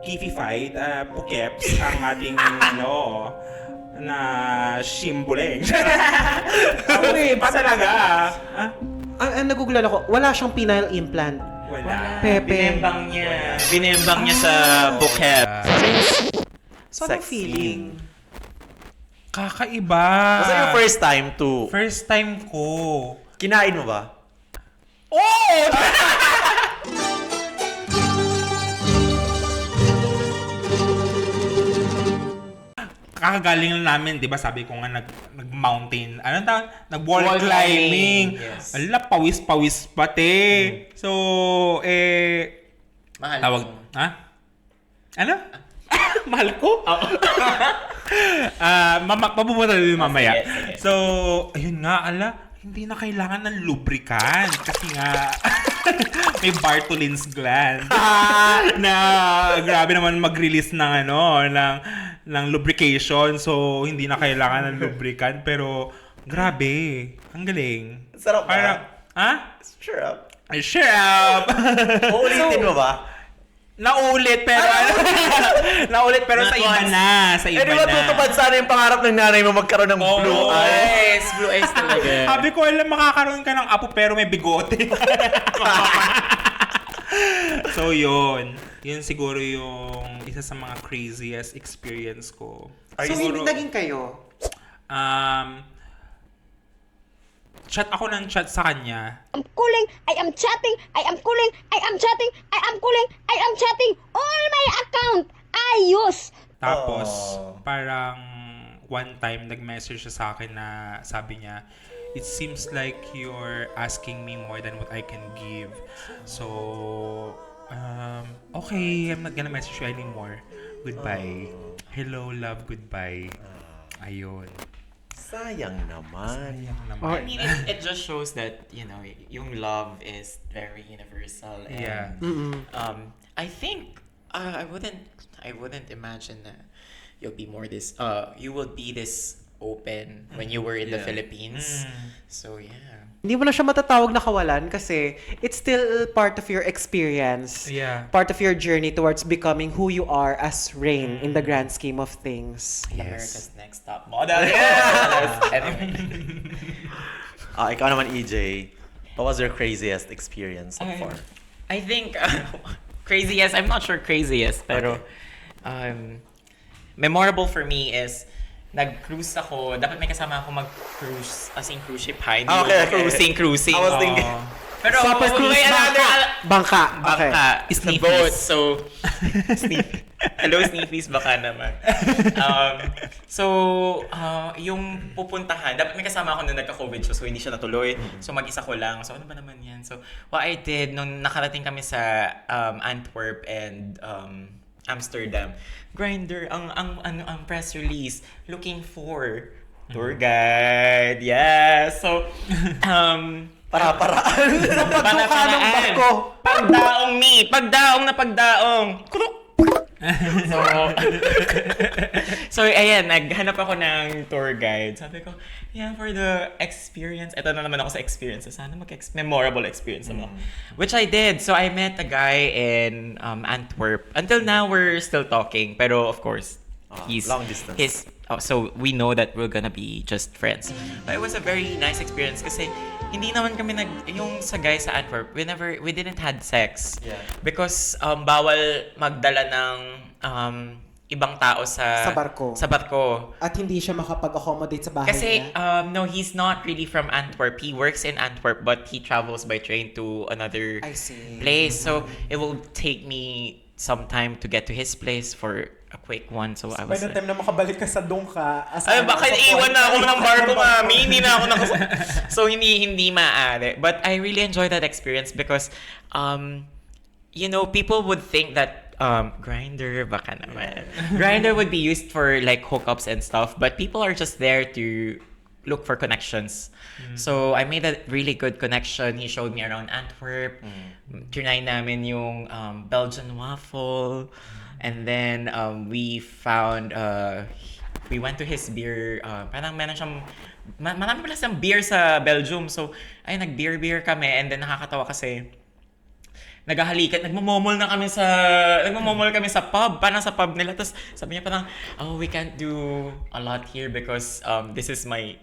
Kifified, Pukeps, ang ating, na shimbuleng. Sorry, pa talaga. Ah? Ang nagugulan ako, wala siyang penile implant. Wala. Pepe. Binembang niya sa bukhet. So, anong feeling? Kakaiba. Was that your first time to... First time ko. Kinain mo ba? Oh! Kakagaling lang namin, 'di ba? Sabi ko nga nag-mountain. Anong tawag? Nag-wall Wall climbing. climbing, yes. Ala, pawis-pawis pati. So, Mahal tawag, mo. ha? Ano? Mahal ko? Oo. Mapupunta din mamaya. Sige. So, ayun nga, hindi na kailangan ng lubricant kasi nga may Bartholin's gland na grabe naman mag-release ng ng lubrication, so hindi na kailangan ng lubricant, pero grabe, ang galing. Sarap ba? Parang, ha? Sure up. Shut up! Uulitin mo ba? Naulit pero naulit pero sa iba na, sa iba Eh, di ba na. tutupad sana yung pangarap ng nanay mo magkaroon ng Oo. blue eyes? Blue eyes talaga. Sabi ko, alam, makakaroon ka ng apo pero may bigote. So, yun. Yun siguro yung isa sa mga craziest experience ko. So, hindi naging kayo? Chat ako ng chat sa kanya. I'm calling, I am chatting, I am calling, I am chatting, I am calling, I am chatting. All my account I use. Tapos, Oh. parang one time nag-message siya sa akin na sabi niya, it seems like you're asking me more than what I can give. So, okay, I'm not gonna message you anymore. Goodbye. Hello, love, goodbye. Ayun. Sayang naman. Sayang naman. I mean, it just shows that, yung love is very universal. And, Yeah. I think, I wouldn't imagine that you would be this open when you were in the Philippines. So, yeah. Hindi mo na siya matatawag na kawalan kasi it's still part of your experience. Yeah. Part of your journey towards becoming who you are as Rain in the grand scheme of things. America's Next Top Model. Yes! Anyway. Ikaw naman, EJ. What was your craziest experience so far? I think, craziest, I'm not sure craziest, pero memorable for me is, nag-cruise ako. Dapat may kasama ako mag-cruise, as in cruise ship, ha? Hindi Okay. cruising. I was thinking, Pero Super cruise, may another... bangka. Okay. Baka. Sneakies. Boat, so... Hello, Sneakies, baka naman. Yung pupuntahan, dapat may kasama ako nung nagka-COVID siya, so hindi siya natuloy. So mag-isa ko lang. So ano ba naman yan? So what I did, nung nakarating kami sa Antwerp and Amsterdam, Grindr, ang press release, looking for tour guide. Yeah. So, para-paraan. Pagduka ng barko. Pagdaong na pagdaong. Kuruk! So, ayan, naghanap ako ng tour guide. Sabi ko, yeah, for the experience. Ito na naman ako sa experience. Sana memorable experience naman. Which I did. So, I met a guy in Antwerp. Until now, we're still talking. Pero, of course, he's... long distance. So, we know that we're gonna be just friends. But it was a very nice experience kasi hindi naman kami yung sa guy sa Antwerp, we didn't had sex. Yeah. Because bawal magdala ng ibang tao sa barko. Sa barko. At hindi siya makapag-accommodate sa bahay Kasi niya. no, he's not really from Antwerp. He works in Antwerp but he travels by train to another I see. place. So it will take me some time to get to his place for a quick one. So I By was the time na makabalik ka sa Dongka, ay, baka iwan na ako ng barko, mami. Hindi na ako So, hindi maaari. But I really enjoyed that experience because, people would think that Grindr, baka naman. Grindr would be used for like hookups and stuff, but people are just there to look for connections. So, I made a really good connection. He showed me around Antwerp. Trinay namin yung Belgian waffle. And then we found we went to his beer parang meron siyang marami pala siyang beer sa Belgium. So ay nag-beer kami and then nakakatawa kasi nagmamomol kami sa pub, parang sa pub nila. Tapos sabi niya parang, oh, we can't do a lot here because this is my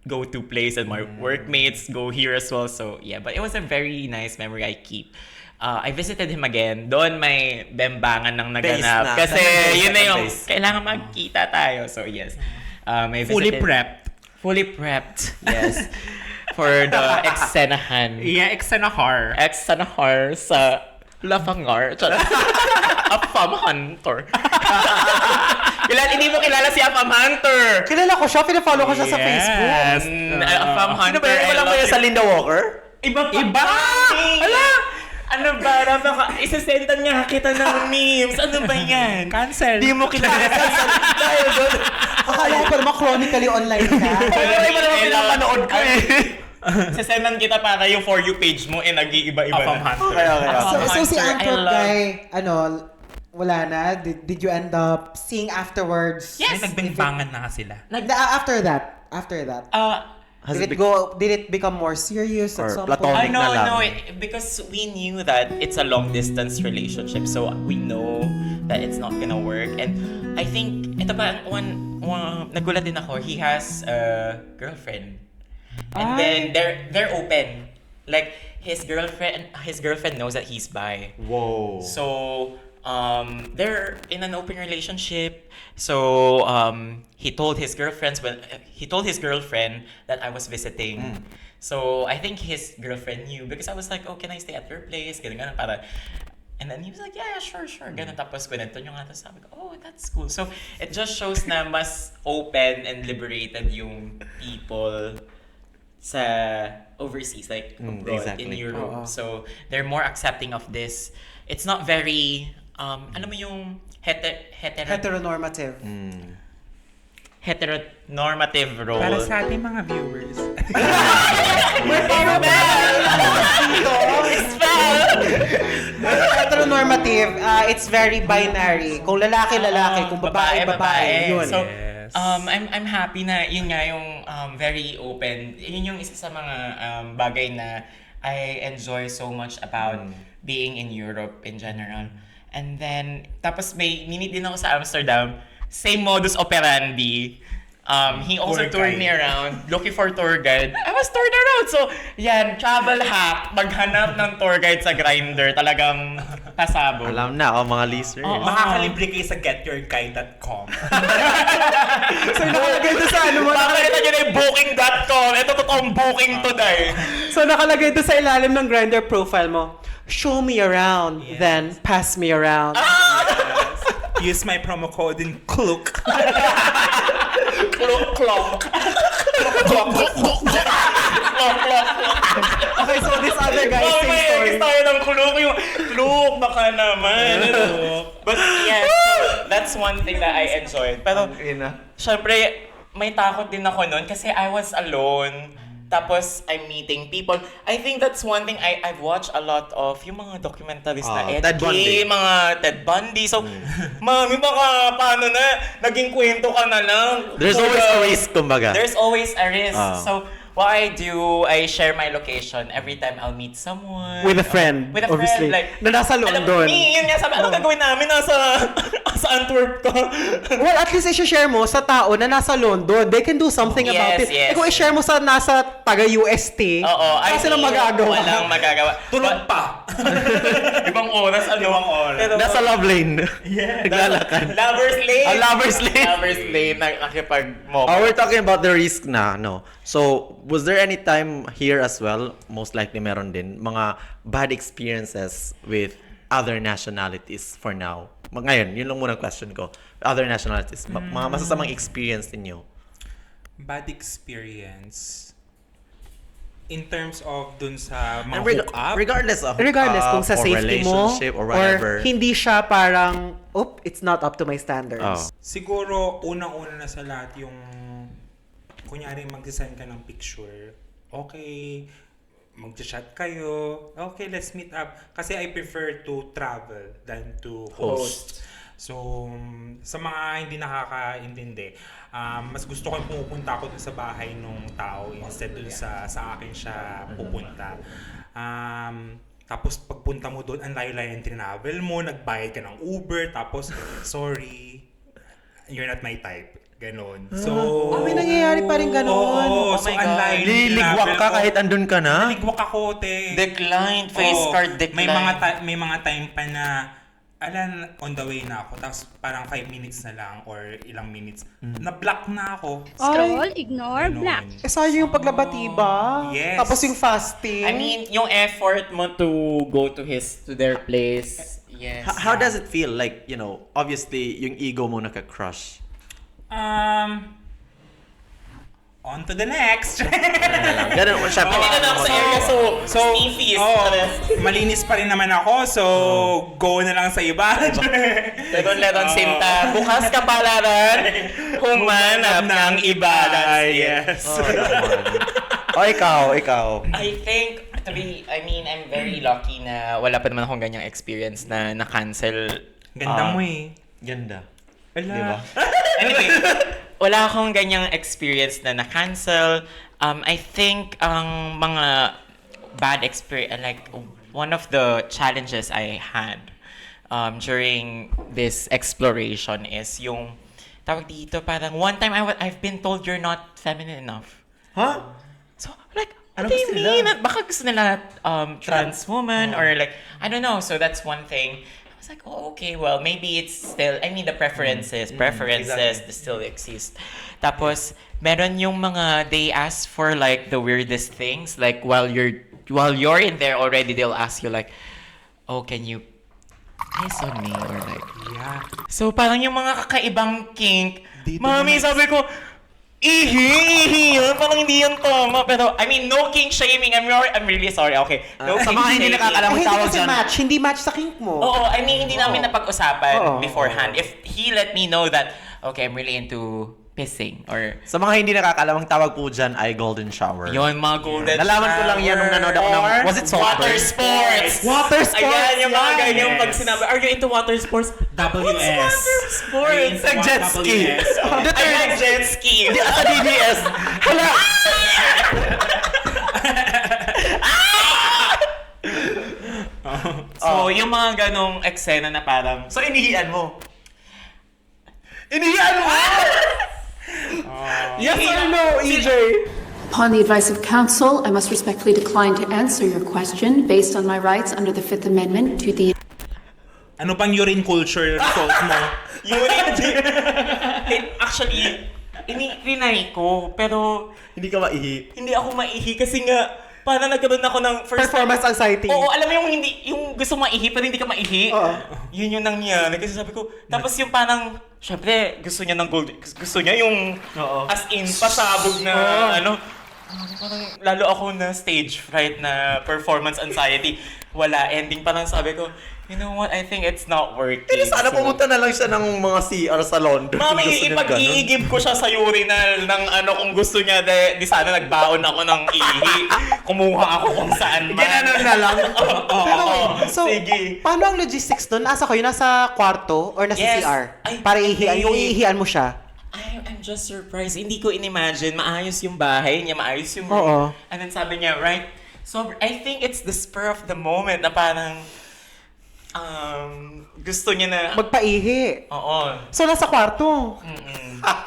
go-to place and my workmates go here as well. So yeah, but it was a very nice memory I keep. I visited him again. Doon may bembangan ng Base naganap. na. Kasi Base yun na na yung, base. kailangan magkita tayo. So yes, I Fully visited, prepped. Fully prepped, yes. For the eksenahan. Yeah, Exenahar. Eksenahar sa Lafangar. A Fam Hunter. Hindi mo kilala si Afam Hunter. Kilala ko siya, pinafollow ko siya sa Facebook. Yes. A Fam Sino Hunter. ba yun? Wala ba yun sa Linda Walker? Iba! Ala! Ano ba? Isasendan nga kita ng memes. Ano ba yan? Cancel. Di mo kilala. Dahil doon. Akala ko pa naman chronically online ka. Hindi mo naman pinapanood ko eh. Sasendan kita para yung For You page mo nag-iiba-iba Afam na. Hunter. Okay. So si Hunter, I Antwerp love- guy, wala na? Did you end up seeing afterwards? Yes. Ay, nagbimbangan na sila. After that. Did it become more serious Or at some platonic? point? No, na lang. no, because we knew that it's a long distance relationship, so we know that it's not gonna work. And I think ito pa one nagulat din ako. He has a girlfriend, and then they're open. Like his girlfriend knows that he's bi. Whoa. So they're in an open relationship. So he told his girlfriend that I was visiting. So I think his girlfriend knew because I was like, oh, can I stay at your place? Ganun, para. And then he was like, yeah, sure. Ganun. Tapos kwento niyo nga. Tapos sabi ko, oh, that's cool. So it just shows na mas open and liberated yung people sa overseas, like abroad, in exactly. Europe. So they're more accepting of this. It's not very alam mo yung Heteronormative. heteronormative role. Para sa ating mga viewers. Heteronormative, it's very binary. Kung lalaki, kung babae, babae. Yun. So, Yes. I'm happy na yun nga yung very open. Yun yung isa sa mga bagay na I enjoy so much about being in Europe in general. And then, tapos may minute din ako sa Amsterdam, same modus operandi. He also Tour toured guide. me around looking for tour guide. I was toured around. So, yan, travel hack. Maghanap ng tour guide sa Grindr. Talagang pasabog. Alam na ako mga listeners. Makakalibre kayo sa getyourguide.com. So, nakalagay doon sa Makakita nyo na yung booking.com. Ito totoong booking today. So, nakalagay doon sa ilalim ng Grindr profile mo, show me around, then pass me around. Use my promo code in CLOOK. Clock. Okay, so this other guy, Oh, same may story. eggs tayo ng kulok. Yung kulok, baka naman. But yes, so that's one thing that I enjoyed. Pero, syempre, may takot din ako nun kasi I was alone. Tapos, I'm meeting people. I think that's one thing I've watched a lot of yung mga documentaries na Ed Ted Bundy. mga Ted Bundy. So, mami, baka paano na, naging kwento ka na lang. There's So, always a risk, kumbaga. There's always a risk. Ah. So, what I do, I share my location every time I'll meet someone. With a friend, With a obviously. friend. Like, Na nasa London. Yun nga sabi, ano gagawin namin? Sa Antwerp ka. Well, at least i-share mo sa tao na nasa London. They can do something about it. Yes. Eh, kung i-share mo sa nasa taga-UST, Oo, wala silang magagawa. Walang magagawa. Tulog pa. Ibang oras, ano? Ibang oras. Pero, Nasa love lane. Yeah. Naglalakad. Lover's lane. Lover's lane. Lover's lane. Nakipag-mock. We're talking about the risk na, no? So, was there any time here as well, most likely meron din, mga bad experiences with other nationalities for now? Ngayon, yun lang muna ang question ko. Other nationalities, mga masasamang experience ninyo. Bad experience in terms of dun sa mga And hook-up. regardless of Regardless kung sa or safety mo, relationship or whatever. hindi siya parang, it's not up to my standards. Oh. Siguro, unang-una na sa lahat yung kunyari mag-send ka ng picture. Okay, mag-chat kayo. Okay, let's meet up. Kasi I prefer to travel than to host. So, sa mga hindi nakakaintindi, mas gusto ko yung pumupunta ako dun sa bahay nung tao instead dun sa akin siya pupunta. Tapos pagpunta mo doon, ang layo-layo ng travel mo, nagbayad ka ng Uber, tapos, sorry, you're not my type. Ganon. So, may nangyayari pa rin ganon. Oo, Oh so my ang God. layo ng Liligwak travel ka ko. kahit andun ka na? Liligwak ako, te. Declined, face Oo. card declined. May mga time pa na on the way na ako, tapos parang 5 minutes na lang or ilang minutes, na-block na ako. Scroll, ignore, Ganon. black. Sayang yung paglabati ba? Yes. Tapos yung fasting. I mean, yung effort mo to go to their place. Yes. How does it feel? Like, obviously, yung ego mo naka-crush. On to the next. Ganun mo siya. Hindi na ako sa area, so sniffy is malinis pa rin naman ako, so go na lang sa iba. Ledon Sinta. Bukas ka palaran, humanap ng iba. Yes. O, ikaw. I think, I'm very lucky na wala pa naman akong ganyang experience na na-cancel. Ganda mo eh. Ganda. Ala. Diba? Anyway, wala akong ganyang experience na na-cancel. I think ang mga bad experience, like one of the challenges I had during this exploration is yung tawag dito, parang one time I've been told you're not feminine enough. Huh? So, like, Ano what do you gusto nila? mean? Baka gusto nila trans woman or like, I don't know. So that's one thing. I was like, oh, okay, well, maybe it's still, the preferences exactly. still exist. Tapos, meron yung mga, they ask for like the weirdest things. Like, while you're in there already, they'll ask you like, oh, can you kiss on me? Or like, Yeah. so parang yung mga kakaibang kink, Dito mami, naman- sabi ko, ihi yun, parang hindi yun tama. Pero, no kink shaming. I'm really sorry. Okay. No sa kink mga hindi shaming. nakakalam- hindi tawag kasi dyan. hindi match sa kink mo. Oo, hindi namin napag-usapan Oo. beforehand. If he let me know that, okay, I'm really into pissing or Sa mga hindi nakakalamang tawag po dyan ay golden shower. yun, mga golden Nalaman ko lang yan nung nanood ako ng- shower. was it Saltburn? Water sports! Water sports, Ayan, yung mga yan. ganyan Yes. pag sinabi, are you into water sports? What's water sports? Jet ski. I like jet ski. Hindi, sa DDS. Hala! So, yung mga ganong eksena na parang, So, inihian mo? Inihian mo? Yes or no, EJ? Upon the advice of counsel, I must respectfully decline to answer your question based on my rights under the Fifth Amendment to the Ano pang urine culture result mo? actually, rinay ko, pero Hindi ka maihi. hindi ako maihi kasi nga, parang nagkaroon ako ng first Performance anxiety. Oo, alam mo yung gusto maihi pero hindi ka maihi. Oo. Yun yung nangyari kasi sabi ko. Tapos yung parang, syempre, gusto niya ng gold. Gusto niya yung as in pasabog na parang lalo ako na stage fright na performance anxiety. Wala ending, parang sabi ko, you know what, I think it's not working. Sana So, pumunta na lang siya ng mga CR sa London. Mami, Gusto niya ganun. ipag-iigib ko siya sa urinal ng kung gusto niya. Di sana nagbaon ako ng ihi. Kumuha ako kung saan man. Ginanon na lang. Pero wait, so, Sige. paano ang logistics nun? Nasa kayo? Nasa kwarto or nasa Yes. CR? Ay, Para ihian, hindi. yung ihian mo siya. I'm just surprised. Hindi ko in-imagine. Maayos yung bahay niya, maayos yung Oo. And then sabi niya, right? So, I think it's the spur of the moment na parang gusto niya na... Magpaihi. Oo. So, nasa kwarto.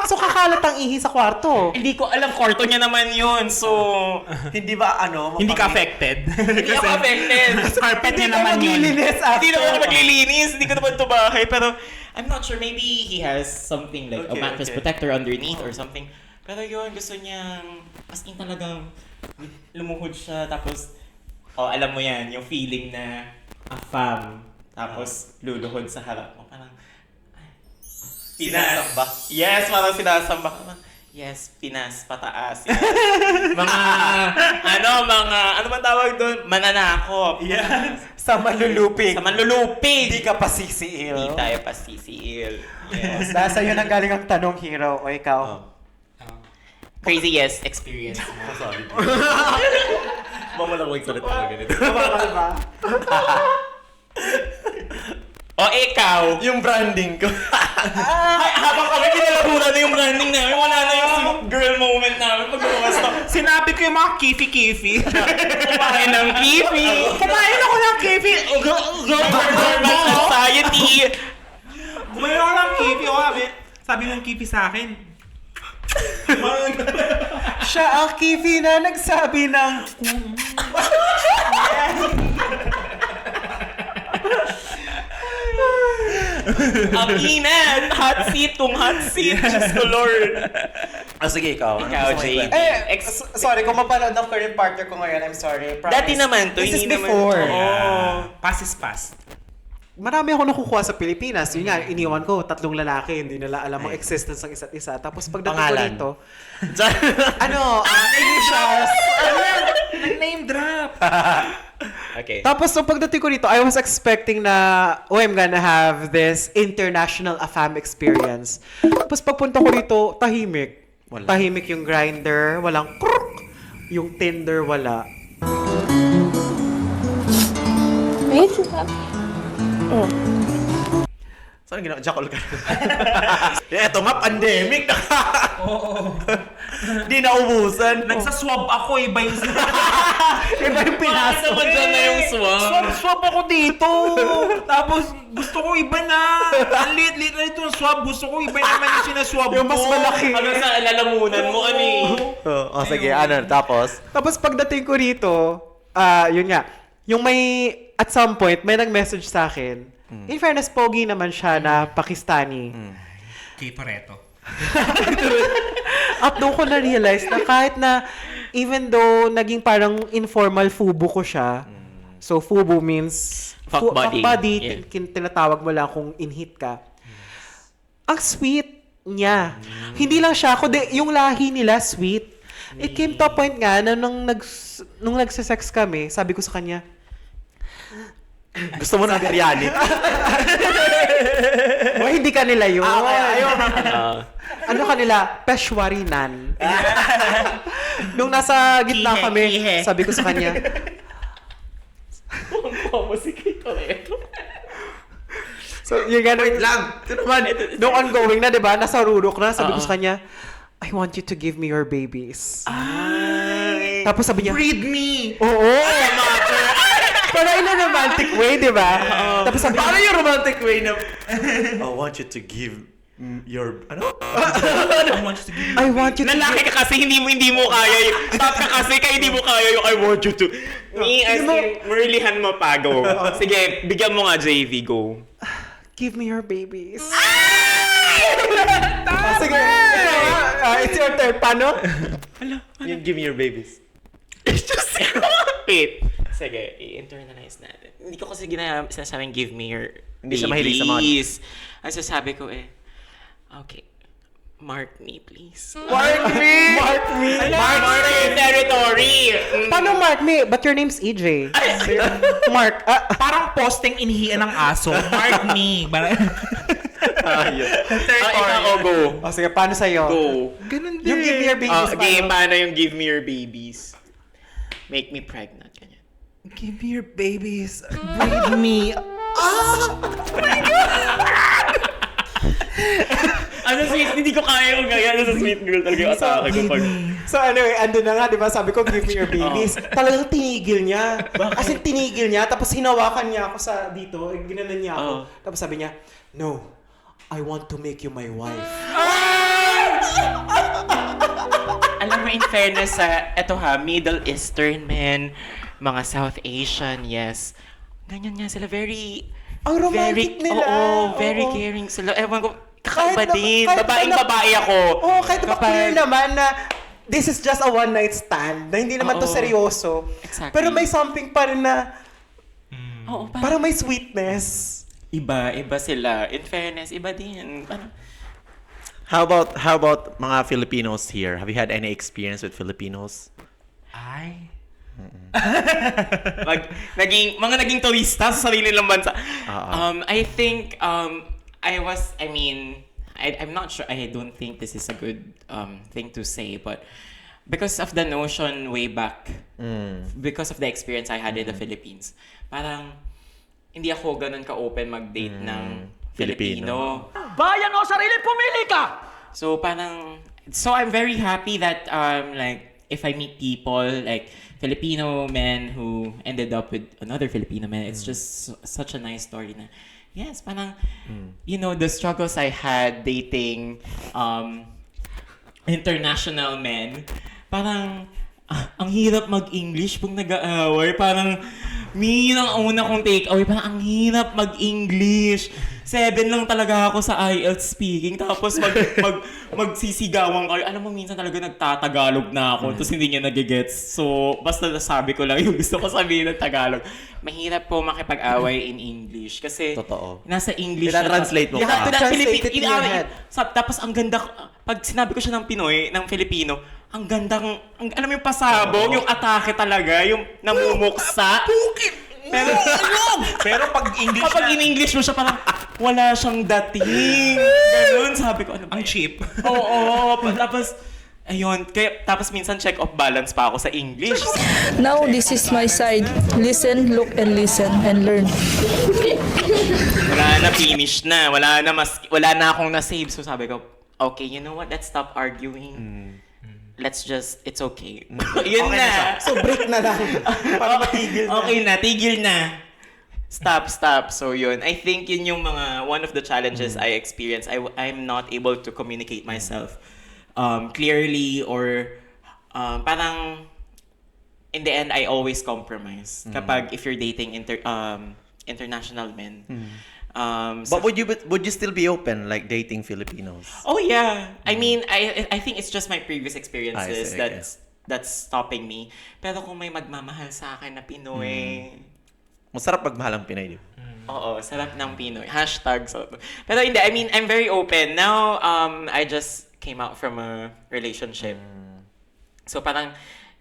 So, kakalat ang ihi sa kwarto. Hindi ko alam, kwarto niya naman yun. So, Hindi ba Hindi ka affected. hindi ako affected. Carpet niya naman yun. Maglilinis after. Hindi naman ako maglilinis. Hindi ko naman ito bahay. Pero, I'm not sure. Maybe he has something like a Okay, mattress okay. protector underneath or something. Pero yun, gusto niyang, as in talagang lumuhod siya. Tapos, alam mo yan, yung feeling na afam. Tapos, luluhod sa harap mo. Parang, Sinasamba? Yes, parang sinasamba. Parang, yes, Pinas, pataas. Yan. ano man tawag doon? Mananakop. Yes. Sa manlulupig. Sa manlulupig. Hindi ka pa sisiil. Hindi tayo pa sisiil. Yes. Dahil sa'yo nang galing ang tanong, Hero. O ikaw? Crazy yes experience mo. Sorry. Mama lang magsalit ako ganito. Bawal ba? O ikaw, Yung branding ko. habang kami pinalabunan na yung branding namin, wala na yung sweet girl moment namin pag lumabas na. Sinabi ko yung mga kifi-kifi. Kumain ng kifi. Kumain ako ng Kipi! Normal society! Gumawa ako ng kipi. Sabi ng kipi sa akin. Siya ang Kifi na nagsabi ng... Ang inat! Hot seat! Diyos ko, Lord! Sige, ikaw. Ikaw, Jay. Sorry, kung mapanood ng current partner ko ngayon, I'm sorry. Promise. Dati naman to, This is hindi naman. before. Pass is pass. Marami ako nakukuha sa Pilipinas. Yun nga, iniwan ko, 3 lalaki, hindi nila alam ang existence ng isa't isa. Tapos pagdating ko Pangalan. dito, initials. Name drop. Okay. Tapos nung pagdating ko dito, I was expecting na, I'm gonna have this international AFAM experience. Tapos pagpunta ko dito, tahimik. Wala. Tahimik yung Grindr, walang kruk. Yung Tinder, wala. Saan ginawa? Jackal ka. Eto nga, pandemic. Oo. Di naubusan. Nagsaswab ako, iba yung... Iba yung pinasok. naman dyan na yung swab? Swab ako dito. Tapos gusto ko iba na. Ang liit-liit na ito ng swab. Gusto ko iba naman yung sinaswab Yung mas ko. malaki. Hanggang sa lalamunan mo, Sige, tapos? Tapos pagdating ko rito, yun nga, yung may, at some point, may nag-message sa akin. In fairness, pogi naman siya na Pakistani. Kay Toretto. At doon ko na-realize na kahit na, even though naging parang informal fubu ko siya, so fubu means Fuck body. Yeah. Tinatawag mo lang kung in-hit ka. Ang sweet niya. Hindi lang siya, kundi yung lahi nila sweet. It came to a point nga na nung nagsisex kami, sabi ko sa kanya, Gusto mo ng biryani? hindi kanila yun. Ayaw. Ano kanila? Peshwarinan. Nung nasa gitna Kihe, kami, kihe. sabi ko sa kanya, so, yung gano'n, Wait lang. Ito naman. nung ongoing na, di ba? Nasa rurok na, sabi ko sa kanya, I want you to give me your babies. Tapos sabi niya, Breed me! oo! Pero in a romantic way, di ba? Tapos sabi Paano niya, yung romantic way na... I want you to give your... Ano? I want you to give me... I want you to Lalaki ka kasi hindi mo kaya yung... Stop ka kasi kaya hindi mo kaya yung I want you to... Me as in, Merlihan mo pa, go. Sige, bigyan mo nga JV, go. give me your babies. Sige, it's your turn. Paano? Give me your babies. Wait. Sige, i-internalize natin. Hindi ko kasi sinasabing give me your Hindi siya mahilig sa mga- babies. Ang sasabi ko okay, mark me please. Mark me! Mark me! Mark your territory! Paano mark me? But your name's EJ. Mark. Parang posting inhian ng aso. Mark me. Ikaw, go. O sige, paano sa'yo? Go. Ganun din. Yung give me your babies. Game, paano yung give me your babies? Make me pregnant, ganyan. Give me your babies. Breed me. Ano sweet, hindi ko kaya yung ganyan. Ano sweet girl talaga yung atake ko pag... So anyway, andun na nga, di ba? Sabi ko, give me your babies. Talagang tinigil niya. As in, tinigil niya. Tapos hinawakan niya ako sa dito. Ginanan niya ako. Tapos sabi niya, no, I want to make you my wife. Alam mo, in fairness eto Middle Eastern men, mga South Asian, yes. Ganyan nga sila, very... Ang romantic nila. Oo, very Oo. caring sila. Ewan ko, Kahit kakaiba na- din. kahit Babaeng na- babae ako. Oo, kahit ba Kapag- clear naman na this is just a one-night stand, na hindi naman to Oo. seryoso. Exactly. Pero may something pa rin na, Oo, parang may sweetness. iba sila. In fairness, iba din. Parang, How about mga Filipinos here? Have you had any experience with Filipinos? Ay. mga naging turista sa sarili nilang bansa. Oo. I think I'm not sure. I don't think this is a good thing to say, but because of the notion way back, because of the experience I had in the Philippines, parang hindi ako ganun ka-open mag-date ng Filipino. Bayan o sarili, pumili ka! So I'm very happy that if I meet people like Filipino men who ended up with another Filipino man, it's just such a nice story na, yes, parang, you know, the struggles I had dating international men, parang, ang hirap mag-English pag nag-aaway. Parang, yun ang una kong take-away. Parang, ang hirap mag-English. 7 lang talaga ako sa IELTS speaking. Tapos, magsisigawan kayo. Alam mo, minsan talaga nagtatagalog na ako. Tapos, hindi niya nagigets. So, basta nasabi ko lang yung gusto ko sabihin ng Tagalog. Mahirap po makipag-away in English. Kasi, Totoo. nasa English Ina-translate mo You have pa. to Translate it in your head. Tapos, ang ganda, pag sinabi ko siya ng Pinoy, ng Filipino, ang gandang, alam mo yung pasabog, yung atake talaga, yung namumuksa. Pero pag English Kapag na, in-English mo siya, parang wala siyang dating. Ganun, sabi ko, ano ba ang yan? cheap. Oo, tapos, ayun, kaya, tapos minsan check off balance pa ako sa English. Now this is my side. Listen, look, and listen, and learn. Wala na, finish na. Wala na akong na-save. So sabi ko, okay, you know what? Let's stop arguing. Let's just, it's okay. Yun na. So, break na lang. Para matigil na. Okay na, tigil na. Stop. So yun, I think yun yung one of the challenges I experienced. I'm not able to communicate myself clearly or parang in the end, I always compromise. Kapag if you're dating international men. But would you still be open, like dating Filipinos? Oh yeah. I mean, I think it's just my previous experiences I see, that's stopping me. Pero kung may magmamahal sa akin na Pinoy, Masarap pagmahal ang Pinay, di ba? oo, sarap ng Pinoy. # so. Pero hindi, I mean, I'm very open. Now, I just came out from a relationship. So parang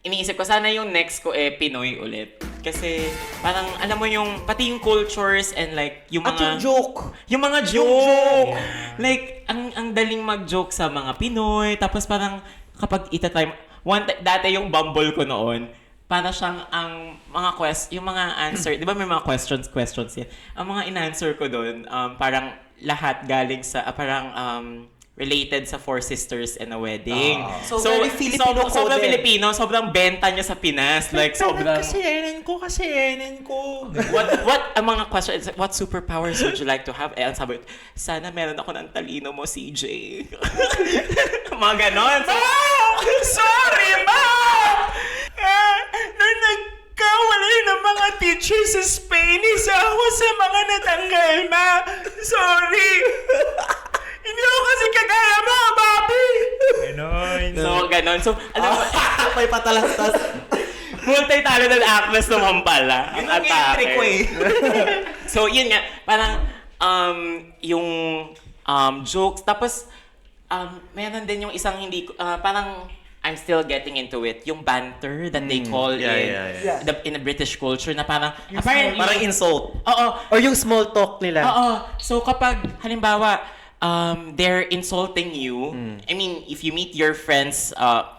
iniisip ko sana yung next ko Pinoy ulit. Kasi parang alam mo yung pati yung cultures and like yung At mga yung joke. Yung mga joke. Like ang daling mag-joke sa mga Pinoy tapos parang kapag itatime dati yung Bumble ko noon para siyang ang mga yung mga answer, 'di ba may mga questions yan. Ang mga in-answer ko doon parang lahat galing sa related sa Four Sisters and a Wedding. So, very Filipino sobrang coded. Filipino, sobrang benta niya sa Pinas. Like, sobrang... Kasayanan ko. What ang mga questions, what superpowers would you like to have? Ang sabi, sana meron ako ng talino mo, CJ. Mga ganon. Sorry, ma! Nung nagkawalay ng mga teachers sa Spain, isa ako sa mga natanggal, ma. Sorry. Hindi ako kasi kagaya mo, papi. Ganon. So, alam mo, May patalastas. multi-talented actress naman pala. Ang atake. ko eh. So, yun nga. Parang, yung jokes. Tapos, meron din yung isang hindi ko, parang, I'm still getting into it. Yung banter that they call Yeah. in the British culture na parang, apparently, Parang insult. oo, Or yung small talk nila. oo. So, kapag, halimbawa, they're insulting you. I mean, if you meet your friends,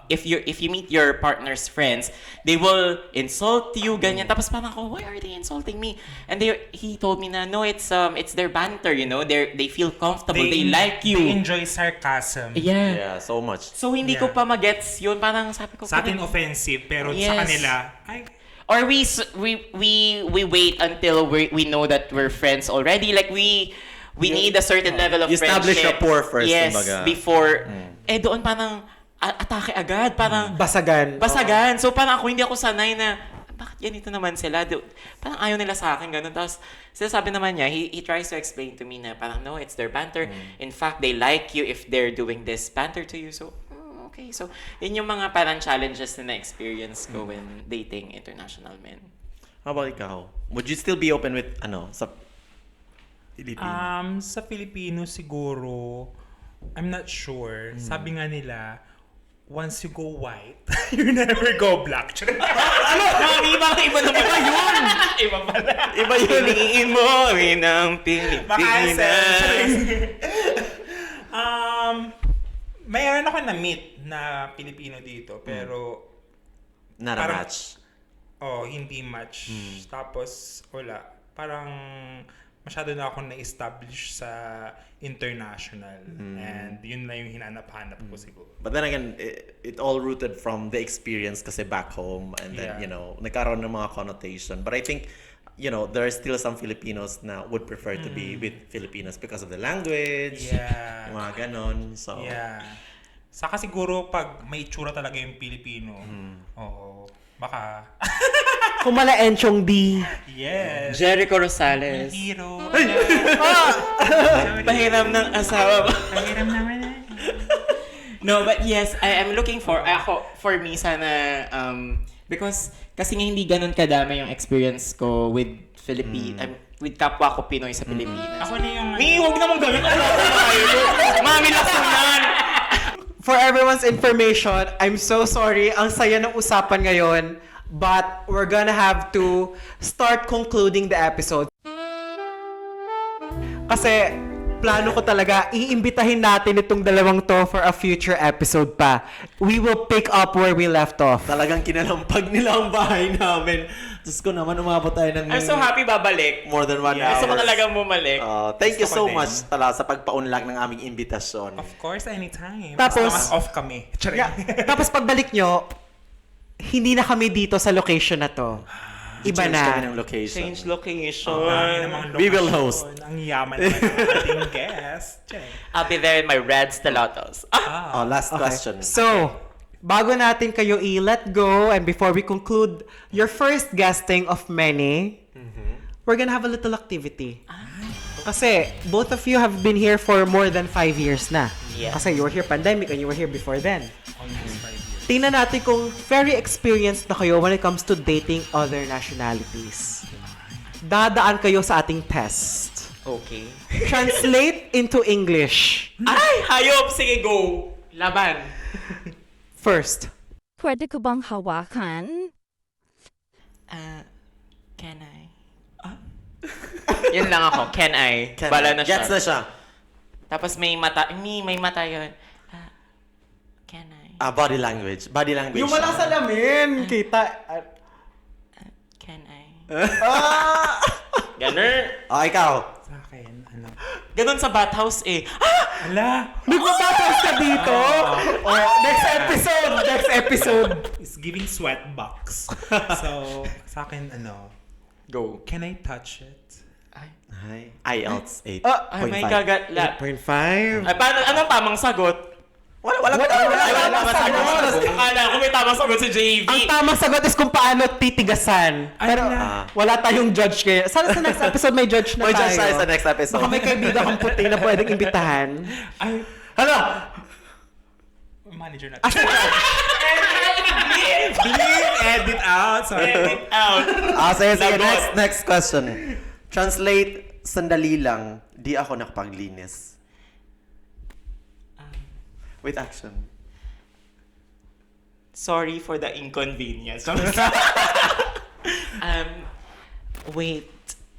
if you meet your partner's friends, they will insult you, ganyan. Tapos parang ako, why are they insulting me? And he told me na, no, it's their banter, you know. They feel comfortable. They like you. They enjoy sarcasm. Yeah. Yeah, so much. So hindi ko pa magets yun. Parang sabi ko, Sa atin offensive, pero Yes. sa kanila, ay, or we wait until we know that we're friends already. Like we need a certain level of You establish friendship. rapport first, Yes, kumbaga. before. Doon parang atake agad. Parang Basagan. So parang hindi ako sanay na bakit ganito naman sila? Parang ayaw nila sa akin, ganun. Tapos sinasabi naman niya, he tries to explain to me na parang no, it's their banter. In fact, they like you if they're doing this banter to you. So, okay. So, yun yung mga parang challenges na na-experience ko when dating international men. How about ikaw? Would you still be open with, sa Filipino? Sa Filipino siguro, I'm not sure. Sabi nga nila, once you go white, you never go black. Mami, bakit iba naman yun? Iba pala. Iba yun. Piliin mo, ng Pilipinas. Mayroon ako na-meet na Pilipino dito, pero Not a parang- match. hindi much. Tapos, wala. Parang masyado na ako na-establish sa international. And yun na yung hinanap-hanap ko siguro. But then again, it all rooted from the experience kasi back home and then, nagkaroon ng mga connotation. But I think, there are still some Filipinos na would prefer to be with Filipinos because of the language, Yeah. mga ganon. So, Yeah. Saka siguro pag may itsura talaga yung Pilipino, oo, baka, Kumala Enchong D. yes, Jericho Rosales. hero. Pahiram ng asawa mo. Pahiram naman. No, but yes, I am looking for me sana, because kasi nga hindi ganun kadami yung experience ko with with kapwa ko Pinoy sa Pilipinas. Ako na yung, Huwag naman gawin. Mami, lasunan! For everyone's information, I'm so sorry. Ang saya ng usapan ngayon. But we're gonna have to start concluding the episode. Kasi plano ko talaga, iimbitahin natin itong dalawang to for a future episode pa. We will pick up where we left off. talagang kinalampag nila ang bahay namin. Diyos ko naman, umabot tayo ng I'm so happy babalik. more than 1 hour. Gusto ko talagang bumalik. Thank you Gusto ko so din. much sa pagpaunlak ng aming imbitasyon. of course, anytime. Tapos- Basta off kami. Charing. Yeah. Tapos pagbalik nyo, hindi na kami dito sa location na to. Iba Change kami na. ng location. Change location. We will host. Ang yaman naman ng ating guest. Charing. I'll be there in my red stilettos. Oh, last question. So, bago natin kayo i-let go and before we conclude your first guesting of many, we're gonna have a little activity. Kasi both of you have been here for more than 5 years na. Yeah. Kasi you were here pandemic and you were here before then. Tingnan natin kung very experienced na kayo when it comes to dating other nationalities. Dadaan kayo sa ating test. Okay. Translate into English. Ay! Hayop! Sige, go! Laban. First. Pwede ko bang hawakan? Can I? Yan lang ako. Can I? Bala na siya. Gets na siya. Tapos may mata. May mata yun. Can I? Body language. Body language. Yung walang salamin, kita. Can I? Ganun. Ikaw. Sa akin, Ganun sa bathhouse eh. ala, Nagpapatas ka dito? Next episode. it's giving sweat box. So, sa akin, Go. can I touch it? Ay. Hi. IELTS 8.5. Ay, may kagatla. 8.5. Ay, paano, anong tamang sagot? Wala tamang sagot. Akala ko may tamang sagot si JV. Ang tamang sagot is kung paano titigasan. Pero wala tayong judge kaya. Sana sa next episode may judge na May tayo. judge tayo sa next episode. Baka may kaibigan kang puti na pwedeng imbitahan. Ay, Ano? manager natin. Edit out. Sorry. Edit out. Sige. Lagot. Next question. Translate, sandali lang, di ako nakapaglinis. With action. Sorry for the inconvenience. Wait.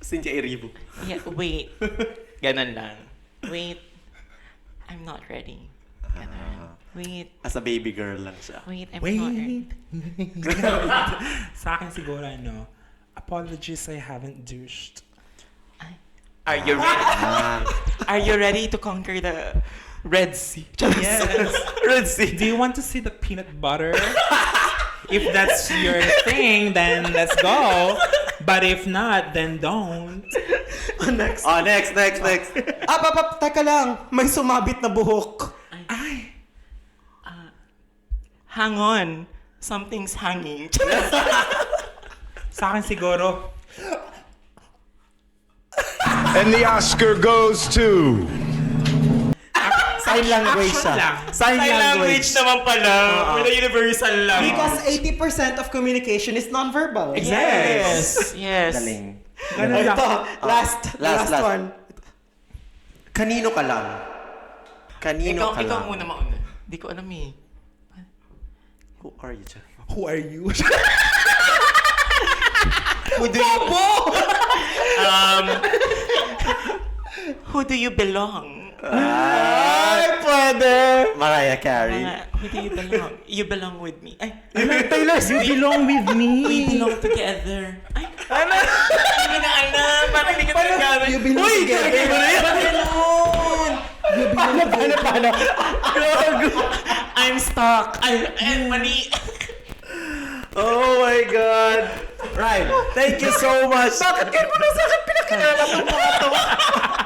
Cynthia Erivo. Yeah, wait. Ganun lang. Wait. I'm not ready. Ganun. Wait. As a baby girl lang siya. Wait, I'm not ready. Sa akin siguro, apologies, I haven't douched. Are you ready? Are you ready to conquer the Red Sea? Yes. Red Sea. Do you want to see the peanut butter? If that's your thing, then let's go. But if not, then don't. Next. Next. Teka lang. May sumabit na buhok. Hang on. Something's hanging. Sa akin siguro, And the Oscar goes to... Sign language action siya. lang. Sign language naman pala. With a universal lang. Because 80% of communication is non-verbal. Yes. Yes. Galing. ganun lang. Ito, last last. one. Kanino ka lang? Kanino ka Ikaw lang? muna mauna. Di ko alam eh. Who are you, Jack? Who are you? Who do you belong? Ay, pwede. Mariah Carey. Who do you belong? You belong with me. Ay, Taylor Swift. You belong with me. we belong together. Ay, ano? Hindi na alam. Parang hindi ka nagamit. You bilang together. Paano? I'm stuck. And mali. Oh my God! Right. Thank you so much. Bakit kayo mo na sa akin pinakilala ko mga to?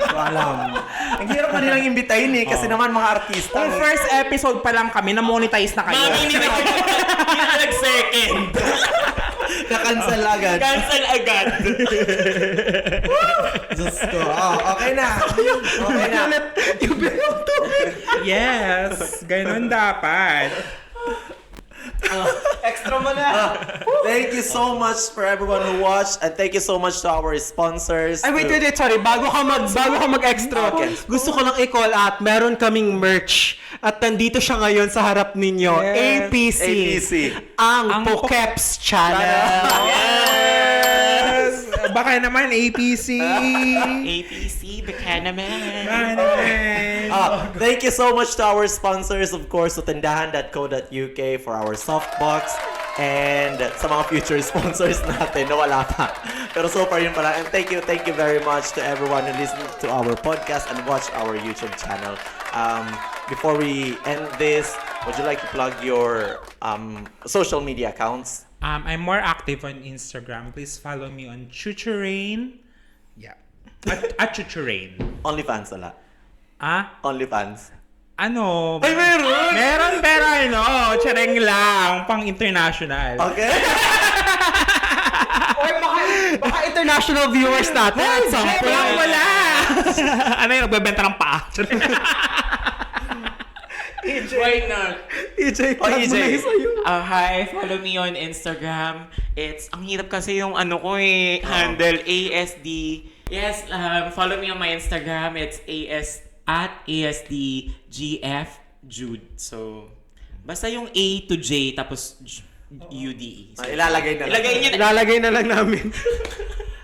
So, alam. Ang hirap na nilang imbitahin eh. Kasi naman mga artista. Kung first episode pa lang kami, na-monetize na kayo. Mami, hindi na nag-second. Na-cancel agad. Cancel agad. Diyos ko. Oh, okay na. Okay na. Yung bilang to. Yes, ganun dapat. Extra mo na. Thank you so much for everyone who watched. And thank you so much to our sponsors. Ay, wait, sorry. Bago ka mag-extra. Okay. Gusto ko lang i-call out, meron kaming merch. At nandito siya ngayon sa harap ninyo. Yes. APC. APC. Ang Pokeps Channel. Yes! Baka naman APC. APC, baka naman. Baka naman. Thank you so much to our sponsors, of course, to tindahan.co.uk for our softbox and sa mga future sponsors natin na wala pa. Pero so far yun pala. And thank you very much to everyone who listened to our podcast and watched our YouTube channel. Before we end this, would you like to plug your social media accounts? I'm more active on Instagram. Please follow me on Chuchurain. Yeah. At Chuchurain. OnlyFans wala. Ah? OnlyFans. Ano? Ay, meron! Meron, pero ano, chareng lang, pang international. Okay? Or baka international viewers natin at some point. Wala! Ano yun, nagbebenta ng paa. Why not? EJ, Oh, EJ. Hi, follow me on Instagram. Ang hirap kasi yung ano ko handle, ASD. Yes, follow me on my Instagram. It's @ASDGF Jude. So, basta yung A to J, tapos UDE. So, Ilalagay na lang. Ilalagay na lang namin.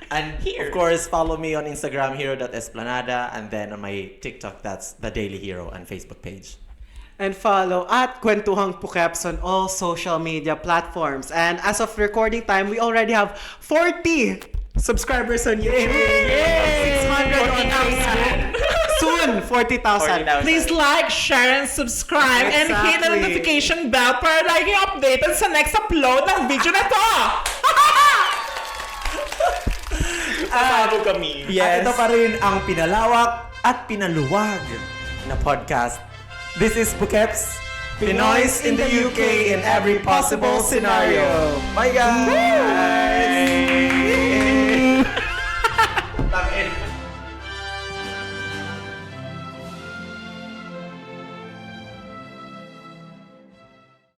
And of course, follow me on Instagram, hero.esplanada, and then on my TikTok, that's The Daily Hero, and Facebook page. And follow at Kwentuhang Pukeps on all social media platforms. And as of recording time, we already have 40 subscribers on YouTube. Yay! 600 on Facebook. Soon, 40,000. 40,000. Please like, share, and subscribe, and hit the Exactly. notification bell para lagi updated sa next upload ng video na to! Kasama kami. At ito pa rin ang pinalawak at pinaluwag na podcast. This is Pukeps, Pinoys in the UK in every possible scenario. Bye guys!